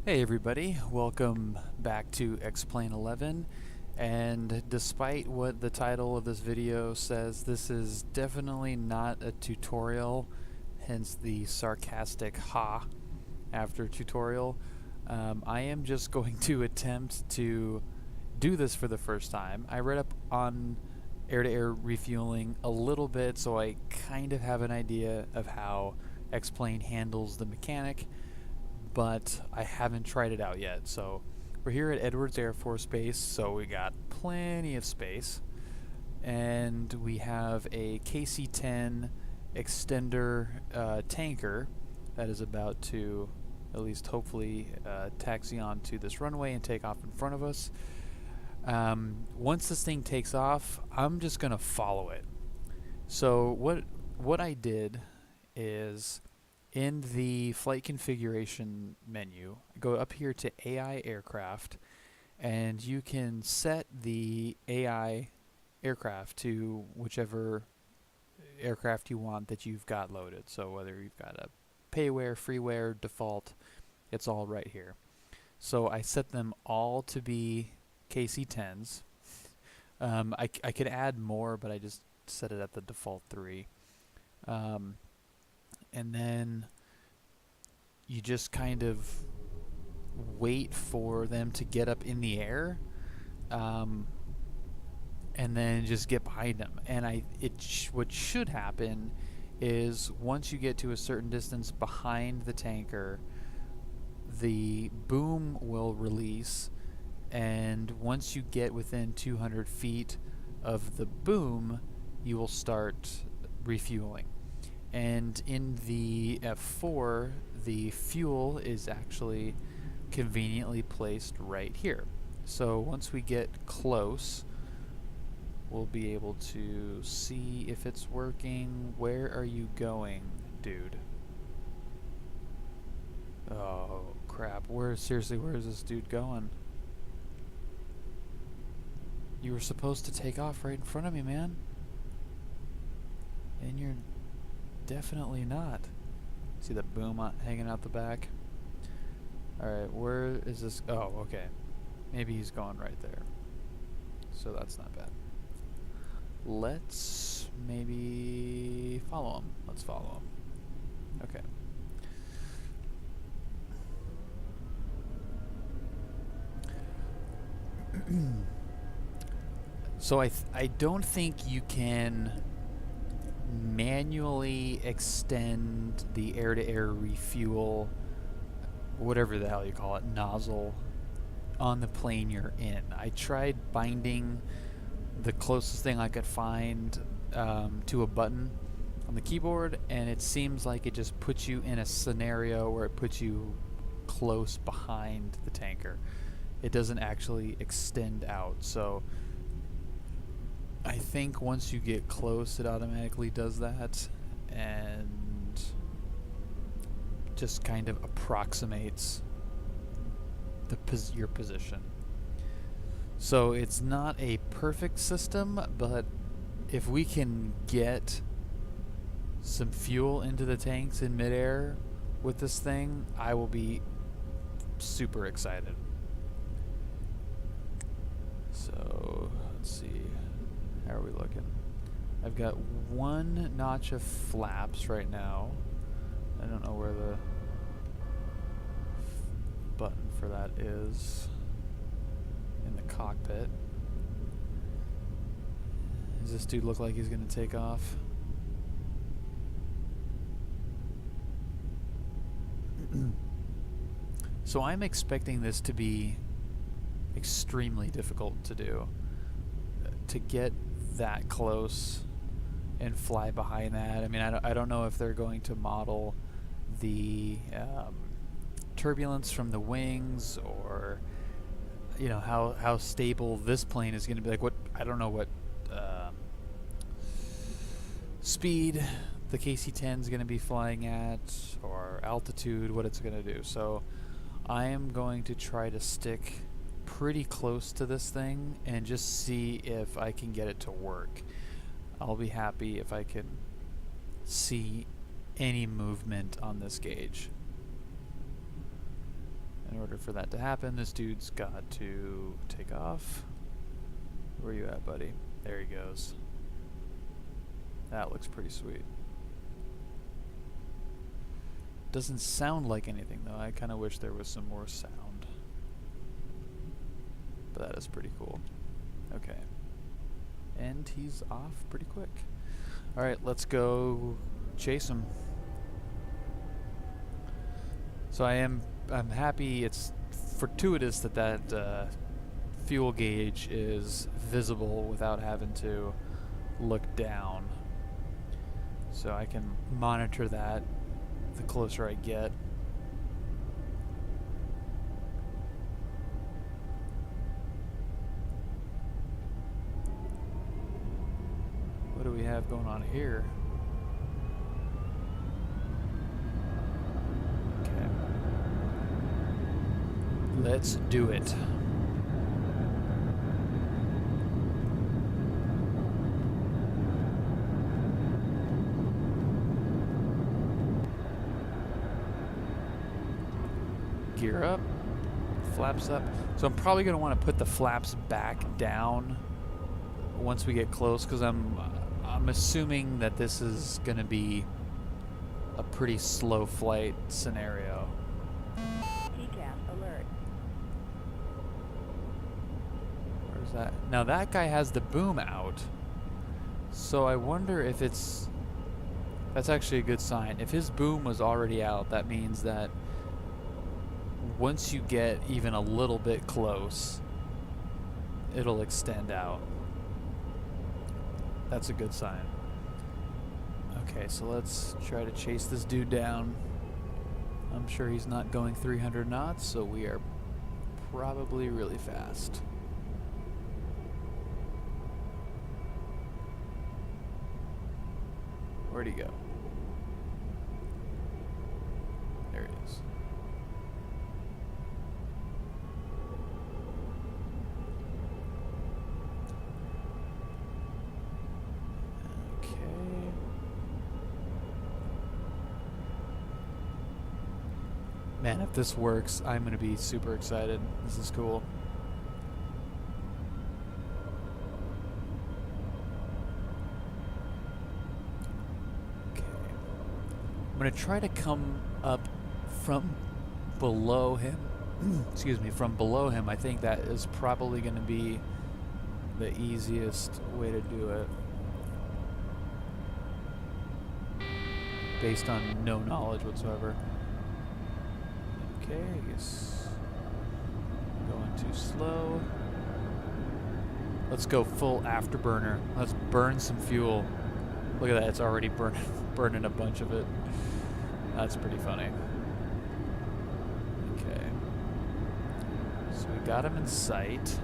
Hey everybody, welcome back to Explain 11, and despite what the title of this video says, this is definitely not a tutorial, hence the sarcastic ha after tutorial. I am just going to attempt to do this for the first time. I read up on air-to-air refueling a little bit, so I kind of have an idea of how Explain handles the mechanic, but I haven't tried it out yet. So we're here at Edwards Air Force Base, so we got plenty of space, and we have a KC-10 extender tanker that is about to, at least hopefully, taxi onto this runway and take off in front of us. Once this thing takes off, I'm just gonna follow it. So what I did is, in the flight configuration menu, go up here to AI aircraft, and you can set the AI aircraft to whichever aircraft you want that you've got loaded. So whether you've got a payware, freeware, default, it's all right here. So I set them all to be KC-10s. I could add more, but I just set it at the default 3. And then you just kind of wait for them to get up in the air, and then just get behind them. And what should happen is, once you get to a certain distance behind the tanker, the boom will release, and once you get within 200 feet of the boom, you will start refueling. And in the F4, the fuel is actually conveniently placed right here. So once we get close, we'll be able to see if it's working. Where are you going, dude? Oh crap, seriously, where is this dude going? You were supposed to take off right in front of me, man. And you're definitely not. See the boom hanging out the back? Alright, where is this? Oh, okay. Maybe he's going right there. So that's not bad. Let's maybe follow him. Let's follow him. Okay. So I don't think you can manually extend the air-to-air refuel, whatever the hell you call it, nozzle, on the plane you're in. I tried binding the closest thing I could find to a button on the keyboard, and it seems like it just puts you in a scenario where it puts you close behind the tanker. It doesn't actually extend out. So I think once you get close, it automatically does that and just kind of approximates your position. So it's not a perfect system, but if we can get some fuel into the tanks in midair with this thing, I will be super excited. So let's see. How are we looking? I've got one notch of flaps right now. I don't know where the button for that is in the cockpit. Does this dude look like he's going to take off? So I'm expecting this to be extremely difficult to do. To get that close and fly behind that. I mean, I don't know if they're going to model the turbulence from the wings, or you know how stable this plane is going to be. Like, what, I don't know what speed the KC-10 is going to be flying at, or altitude, what it's going to do. So I am going to try to stick pretty close to this thing and just see if I can get it to work. I'll be happy if I can see any movement on this gauge. And order for that to happen, this dude's got to take off. Where you at, buddy? There he goes. That looks pretty sweet. Doesn't sound like anything though. I kind of wish there was some more sound. But that is pretty cool. Okay. And he's off pretty quick. Alright, let's go chase him. So I'm happy it's fortuitous that fuel gauge is visible without having to look down. So I can monitor that the closer I get. What do we have going on here? Okay. Let's do it. Gear up, flaps up. So I'm probably going to want to put the flaps back down once we get close, because I'm assuming that this is going to be a pretty slow flight scenario. Takeoff alert. Where's that? Now that guy has the boom out, so I wonder if it's... That's actually a good sign. If his boom was already out, that means that once you get even a little bit close, it'll extend out. That's a good sign. Okay, so let's try to chase this dude down. I'm sure he's not going 300 knots, so we are probably really fast. Where'd he go? There he is. Man, if this works, I'm going to be super excited. This is cool. Okay. I'm going to try to come up from below him. Excuse me, from below him. I think that is probably going to be the easiest way to do it. Based on no knowledge whatsoever. Okay, I guess going too slow. Let's go full afterburner. Let's burn some fuel. Look at that, it's already burning a bunch of it. That's pretty funny. Okay. So we got him in sight.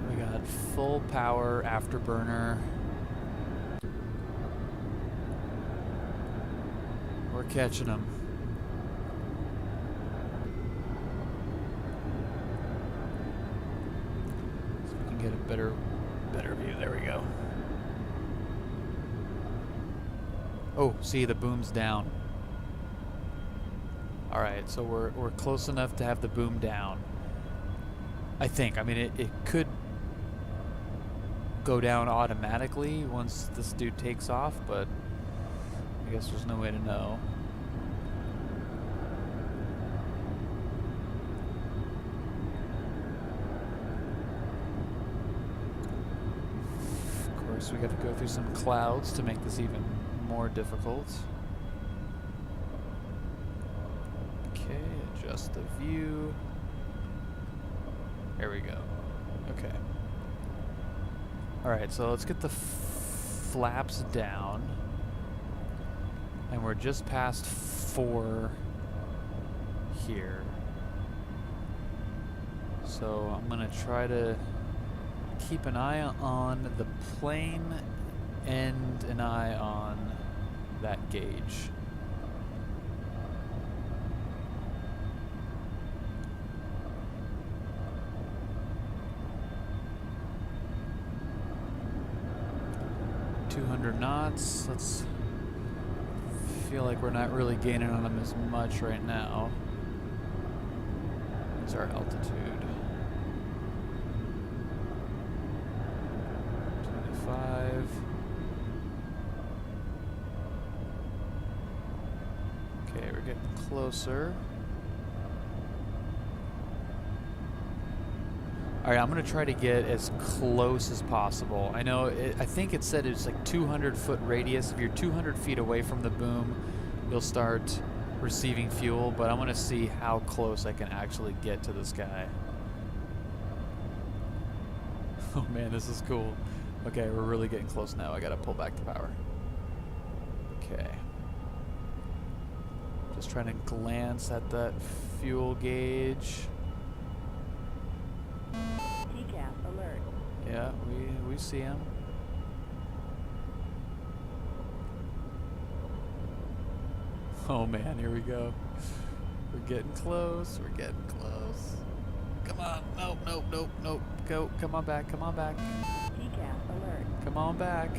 We got full power afterburner. We're catching them. So we can get a better view. There we go. Oh, see, the boom's down. All right, so we're close enough to have the boom down. I think. I mean, it could go down automatically once this dude takes off, but I guess there's no way to know. Of course, we got to go through some clouds to make this even more difficult. Okay, adjust the view. There we go. Okay. Alright, so let's get the flaps down. And we're just past 4 here. So I'm going to try to keep an eye on the plane and an eye on that gauge. $200 knots. Let's feel like we're not really gaining on them as much right now. What's our altitude? 25. Okay, we're getting closer. Alright, I'm going to try to get as close as possible. I know, I think it said it's like 200-foot radius. If you're 200 feet away from the boom, you'll start receiving fuel, but I'm going to see how close I can actually get to this guy. Oh man, this is cool. Okay, we're really getting close now. I got to pull back the power. Okay. Just trying to glance at that fuel gauge. Alert. Yeah, we see him. Oh man, here we go. We're getting close. We're getting close. Come on. Nope, nope, nope, nope. Go. Come on back. Come on back. Takeoff alert. Come on back.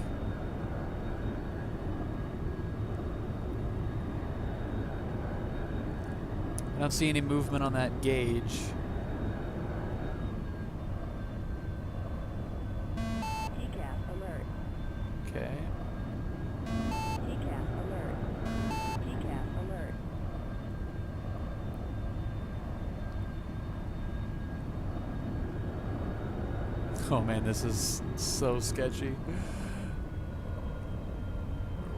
I don't see any movement on that gauge. Okay. Takeoff alert. Takeoff alert. Oh man, this is so sketchy.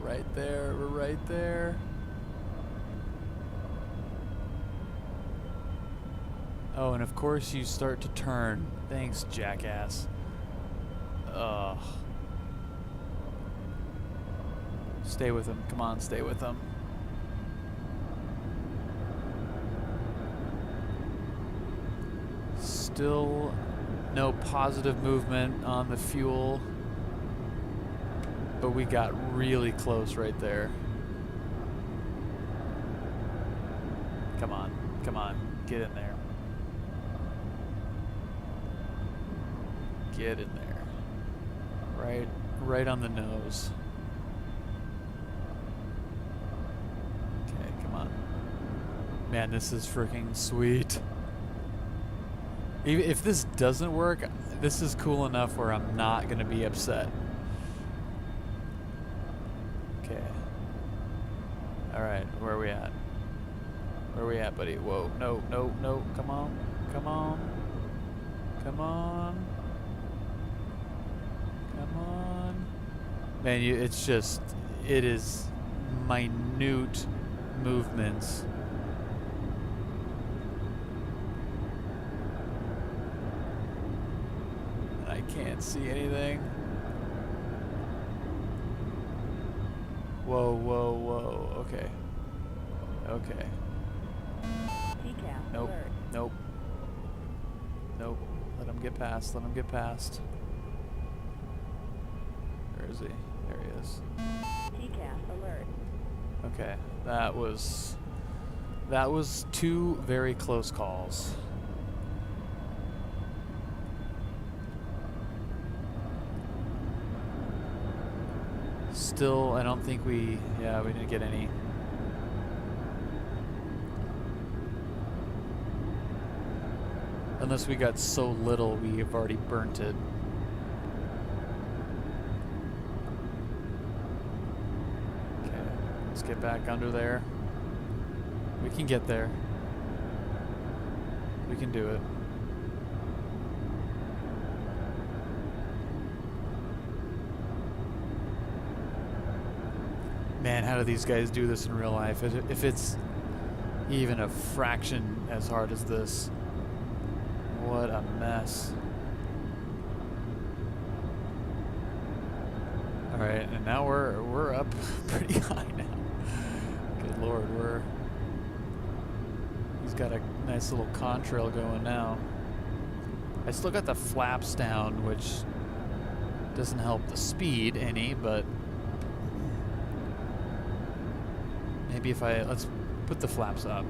We're right there. We're right there. Oh, and of course you start to turn. Thanks, jackass. Ugh. Stay with him. Come on, stay with him. Still no positive movement on the fuel, but we got really close right there. Come on, come on, get in there. Get in there. Right on the nose. Man, this is freaking sweet. Even if this doesn't work, this is cool enough where I'm not gonna be upset. Okay. Alright, where are we at? Where are we at, buddy? Whoa, no, no, no, come on, come on, come on, come on. Man, it's just, it is minute movements. Can't see anything. Whoa, whoa, whoa. Okay. Okay. Nope. Alert. Nope. Nope. Let him get past. Let him get past. Where is he? There he is. TCAS alert. Okay. That was two very close calls. Still, I don't think we didn't get any. Unless we got so little, we have already burnt it. Okay, let's get back under there. We can get there. We can do it. Man, how do these guys do this in real life? If it's even a fraction as hard as this, what a mess. All right, and now we're up pretty high now. Good Lord, he's got a nice little contrail going now. I still got the flaps down, which doesn't help the speed any, but maybe if let's put the flaps up.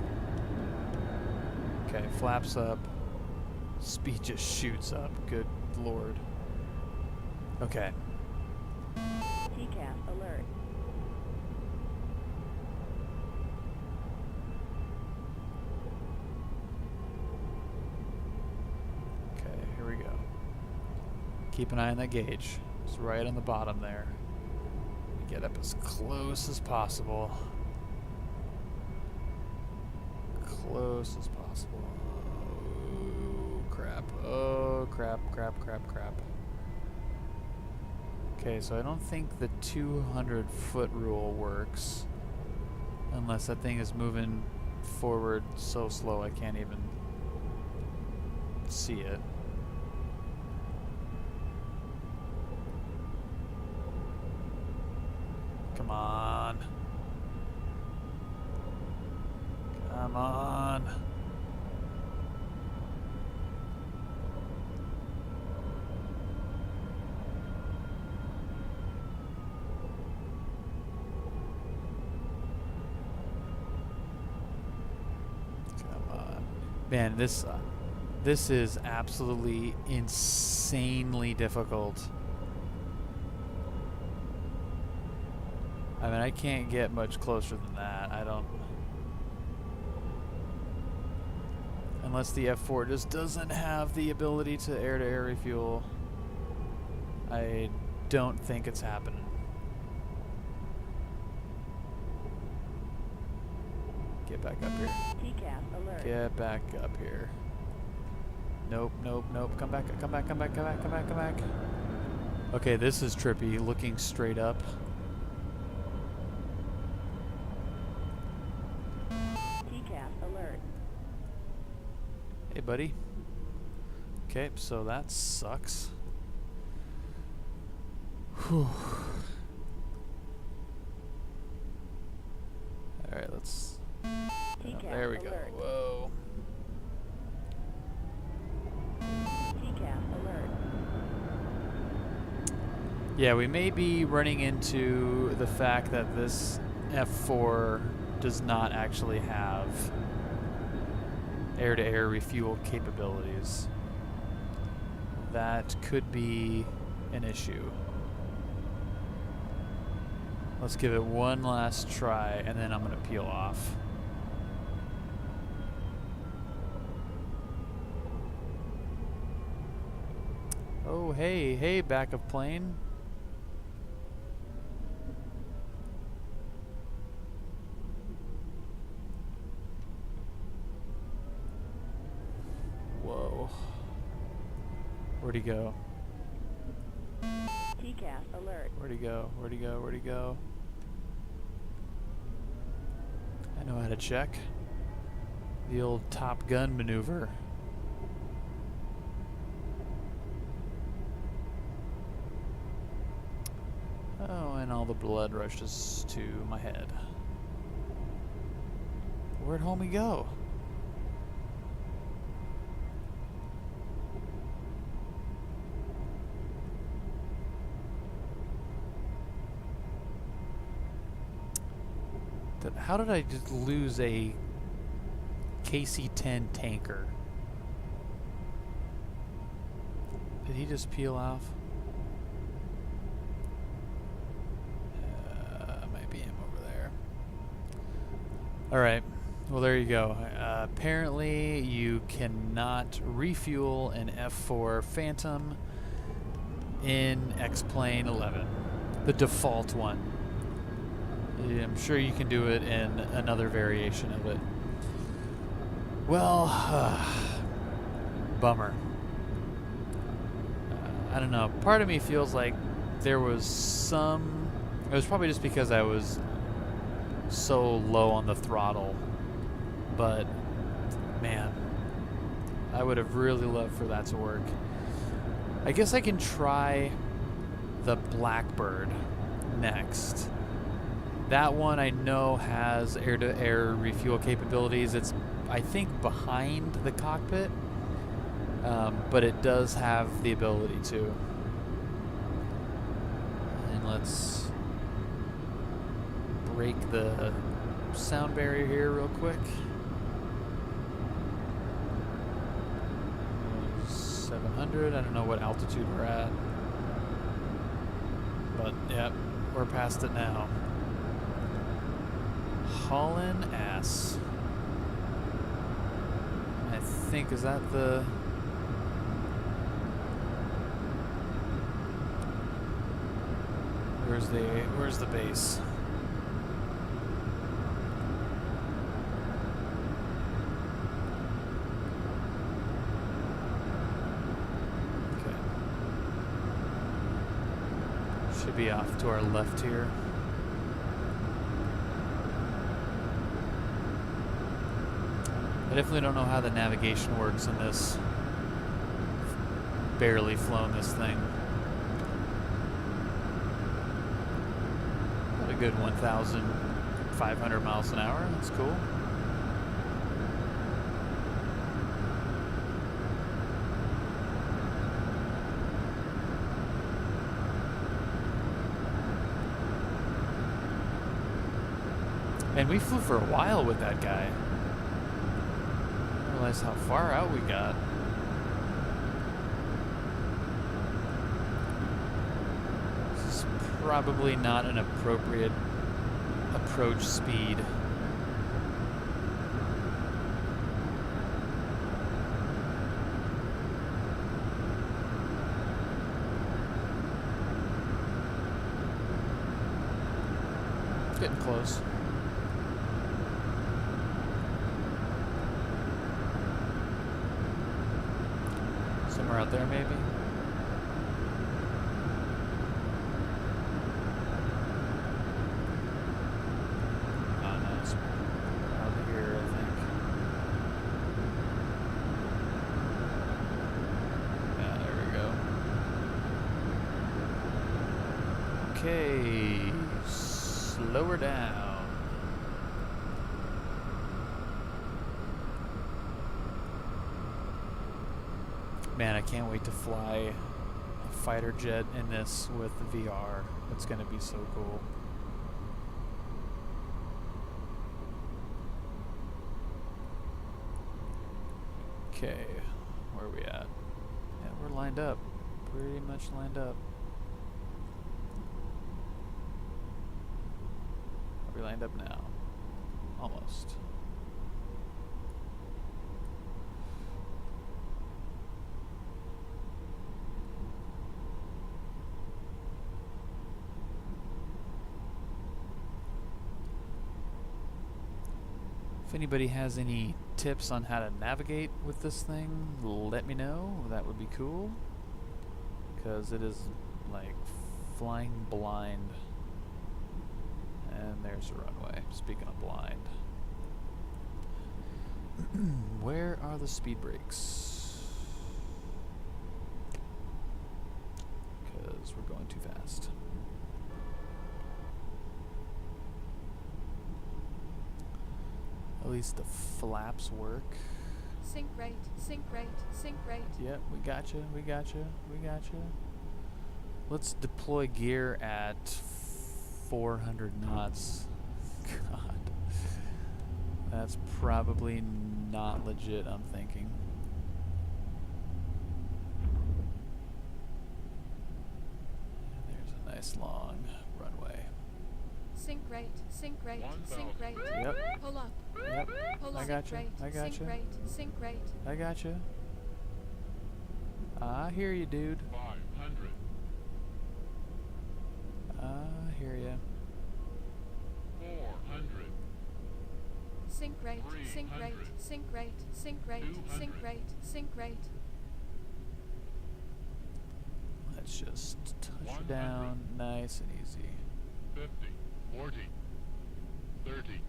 Okay, flaps up. Speed just shoots up. Good Lord. Okay. TCAS alert. Keep an eye on that gauge. It's right on the bottom there. Get up as close as possible. Close as possible. Oh, crap. Oh, crap, crap, crap, crap. Okay, so I don't think the 200-foot rule works. Unless that thing is moving forward so slow I can't even see it. Come on. Come on. Come on. Man, this is absolutely insanely difficult. I mean, I can't get much closer than that. I don't... Unless the F4 just doesn't have the ability to air-to-air refuel. I don't think it's happening. Get back up here. TCAS alert. Get back up here. Nope, nope, nope. Come back, come back, come back, come back, come back, come back. Okay, this is trippy. Looking straight up. Alert. Hey, buddy. Okay, so that sucks. Whew. Alright, let's... there we go. Whoa. TCAS alert. Yeah, we may be running into the fact that this F4 does not actually have air-to-air refuel capabilities. That could be an issue. Let's give it one last try, and then I'm going to peel off. Oh, hey, hey, backup plane. Whoa. Where'd he go? TCAS alert. Where'd he go? Where'd he go? Where'd he go? I know how to check. The old Top Gun maneuver. Oh, and all the blood rushes to my head. Where'd homie go? How did I just lose a KC-10 tanker? Did he just peel off? Might be him over there. Alright, well there you go. Apparently you cannot refuel an F4 Phantom in X-Plane 11. The default one. I'm sure you can do it in another variation of it. Well, bummer. I don't know. Part of me feels like there was some... It was probably just because I was so low on the throttle. But, man, I would have really loved for that to work. I guess I can try the Blackbird next. That one I know has air-to-air refuel capabilities. It's, I think, behind the cockpit, but it does have the ability to. And let's break the sound barrier here real quick. 700, I don't know what altitude we're at. But, yep, we're past it now. Haulin' ass. I think, is that the... Where's the base? Okay. Should be off to our left here. I definitely don't know how the navigation works in this. Barely flown this thing. Got a good 1,500 miles an hour. That's cool. And we flew for a while with that guy. I didn't realize how far out we got. This is probably not an appropriate approach speed. Getting close. Somewhere out there, maybe? Oh, no, it's out here, I think. Yeah, there we go. Okay, slow her down. Man, I can't wait to fly a fighter jet in this with the VR. It's going to be so cool. Okay, where are we at? Yeah, we're lined up. Pretty much lined up. Are we lined up now? Almost. If anybody has any tips on how to navigate with this thing, let me know. That would be cool. Because it is like flying blind. And there's a runway. Speaking of blind. Where are the speed brakes? Because we're going too fast. At least the flaps work. Sync right, sync right, sync right. Yep, we gotcha, we gotcha, we gotcha. Let's deploy gear at 400 knots. God. That's probably not legit, I'm thinking. There's a nice long runway. Sync right, sync right, sync right. Yep. Pull up. Yep. Pull I up. gotcha, Right, I gotcha. sync right, sync right. I gotcha. I hear you, dude. 500. I hear ya. 400. Sync right, sync right, 300. sync right, sync right, sync 200. right, sync right. Let's just touch 100. down nice and easy. 50. 40. 30.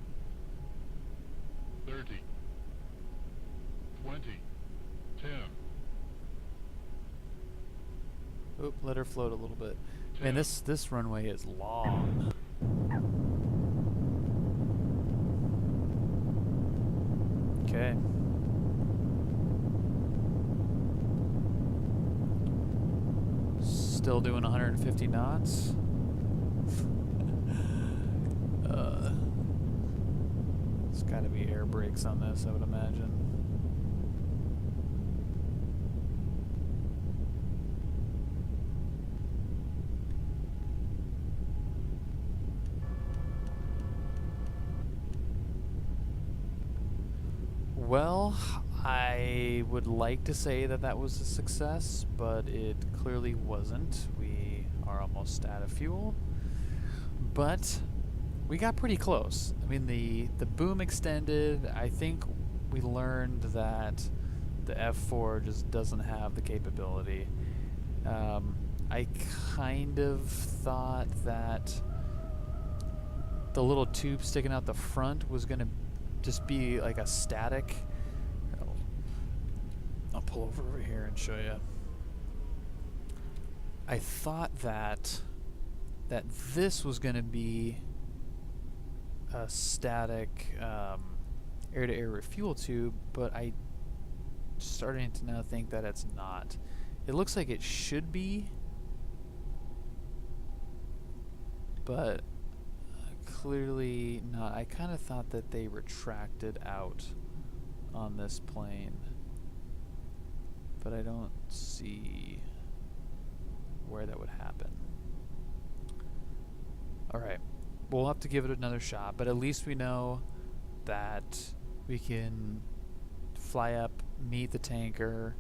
30. 20. 10. Oop, let her float a little bit. Man, this runway is long. Okay. Still doing 150 knots. There's got to be air brakes on this, I would imagine. Well, I would like to say that that was a success, but it clearly wasn't. We are almost out of fuel. but we got pretty close. I mean, the boom extended. I think we learned that the F4 just doesn't have the capability. I kind of thought that the little tube sticking out the front was going to just be like a static. I'll pull over here and show you. I thought that this was going to be a static air-to-air refuel tube, but I'm starting to now think that it's not. It looks like it should be, but clearly not. I kind of thought that they retracted out on this plane, but I don't see where that would happen. Alright, we'll have to give it another shot, but at least we know that we can fly up, meet the tanker,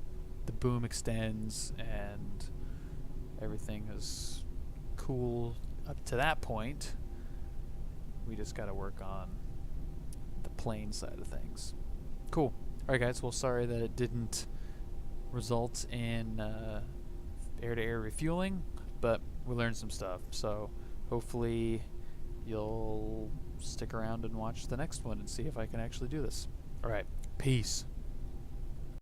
the boom extends, and everything is cool up to that point. We just got to work on the plane side of things. Cool. Alright guys, well sorry that it didn't result in air-to-air refueling, but we learned some stuff, so hopefully you'll stick around and watch the next one and see if I can actually do this. Alright, peace.